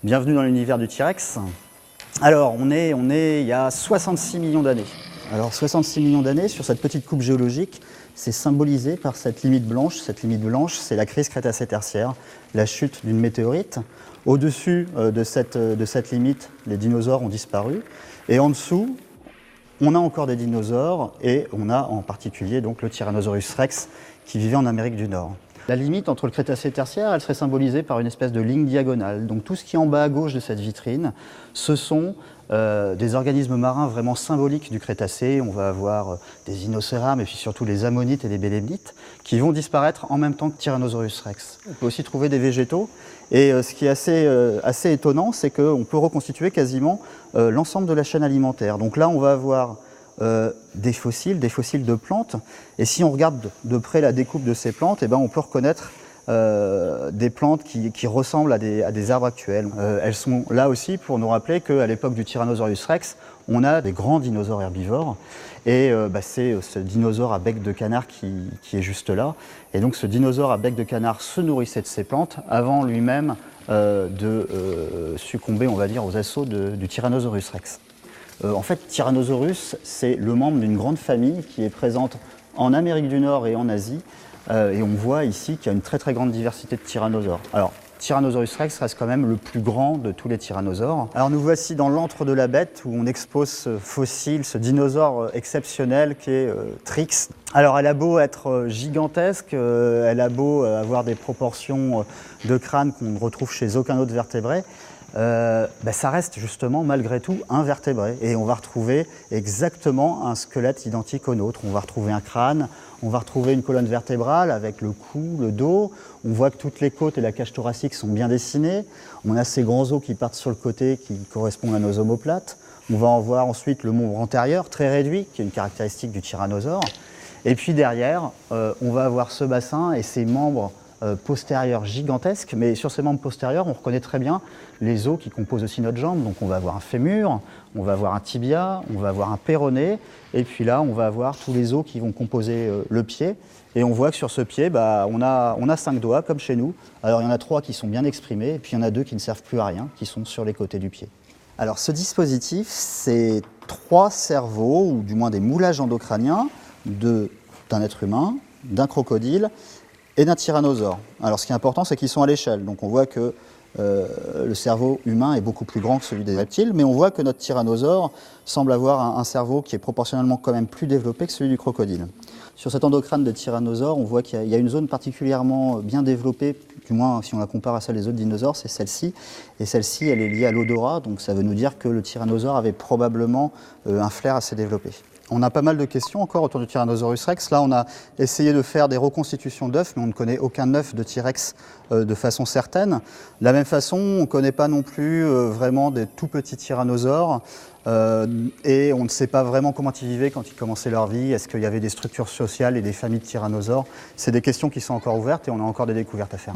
Bienvenue dans l'univers du T-Rex. Alors, on est il y a 66 millions d'années. Alors, 66 millions d'années, sur cette petite coupe géologique, c'est symbolisé par cette limite blanche. Cette limite blanche, c'est la crise Crétacé-Tertiaire, la chute d'une météorite. Au-dessus de cette limite, les dinosaures ont disparu. Et en dessous, on a encore des dinosaures et on a en particulier donc, le Tyrannosaurus rex qui vivait en Amérique du Nord. La limite entre le Crétacé et le Tertiaire, elle serait symbolisée par une espèce de ligne diagonale. Donc tout ce qui est en bas à gauche de cette vitrine, ce sont des organismes marins vraiment symboliques du Crétacé. On va avoir des inocérats, mais puis surtout les ammonites et les bélemnites, qui vont disparaître en même temps que Tyrannosaurus rex. On peut aussi trouver des végétaux. Et ce qui est assez étonnant, c'est qu'on peut reconstituer quasiment l'ensemble de la chaîne alimentaire. Donc là, on va avoir des fossiles de plantes. Et si on regarde de près la découpe de ces plantes, eh ben, on peut reconnaître des plantes qui ressemblent à des arbres actuels. Elles sont là aussi pour nous rappeler qu'à l'époque du Tyrannosaurus rex, on a des grands dinosaures herbivores. Et c'est ce dinosaure à bec de canard qui est juste là. Et donc ce dinosaure à bec de canard se nourrissait de ces plantes avant lui-même de succomber, on va dire, aux assauts du Tyrannosaurus rex. En fait, Tyrannosaurus, c'est le membre d'une grande famille qui est présente en Amérique du Nord et en Asie. Et on voit ici qu'il y a une très très grande diversité de tyrannosaures. Alors, Tyrannosaurus rex reste quand même le plus grand de tous les tyrannosaures. Alors nous voici dans l'antre de la bête où on expose ce fossile, ce dinosaure exceptionnel qui est Trix. Alors elle a beau être gigantesque, elle a beau avoir des proportions de crâne qu'on ne retrouve chez aucun autre vertébré. Ça reste justement malgré tout un vertébré et on va retrouver exactement un squelette identique au nôtre. On va retrouver un crâne, on va retrouver une colonne vertébrale avec le cou, le dos. On voit que toutes les côtes et la cage thoracique sont bien dessinées. On a ces grands os qui partent sur le côté qui correspondent à nos omoplates. On va en voir ensuite le membre antérieur très réduit qui est une caractéristique du tyrannosaure. Et puis derrière, on va avoir ce bassin et ces membres postérieurs gigantesques, mais sur ces membres postérieurs, on reconnaît très bien les os qui composent aussi notre jambe. Donc on va avoir un fémur, on va avoir un tibia, on va avoir un péroné, et puis là, on va avoir tous les os qui vont composer le pied. Et on voit que sur ce pied, on a 5 doigts, comme chez nous. Alors il y en a 3 qui sont bien exprimés, et puis il y en a 2 qui ne servent plus à rien, qui sont sur les côtés du pied. Alors ce dispositif, c'est 3 cerveaux, ou du moins des moulages endocrâniens d'un être humain, d'un crocodile, et d'un tyrannosaure. Alors ce qui est important, c'est qu'ils sont à l'échelle. Donc on voit que le cerveau humain est beaucoup plus grand que celui des reptiles, mais on voit que notre tyrannosaure semble avoir un cerveau qui est proportionnellement quand même plus développé que celui du crocodile. Sur cet endocrâne de tyrannosaure, on voit qu'il y a une zone particulièrement bien développée, du moins si on la compare à celle des autres dinosaures, c'est celle-ci. Et celle-ci, elle est liée à l'odorat, donc ça veut nous dire que le tyrannosaure avait probablement un flair assez développé. On a pas mal de questions encore autour du Tyrannosaurus rex. Là, on a essayé de faire des reconstitutions d'œufs, mais on ne connaît aucun œuf de T-Rex de façon certaine. De la même façon, on ne connaît pas non plus vraiment des tout petits tyrannosaures. Et on ne sait pas vraiment comment ils vivaient quand ils commençaient leur vie. Est-ce qu'il y avait des structures sociales et des familles de tyrannosaures? C'est des questions qui sont encore ouvertes et on a encore des découvertes à faire.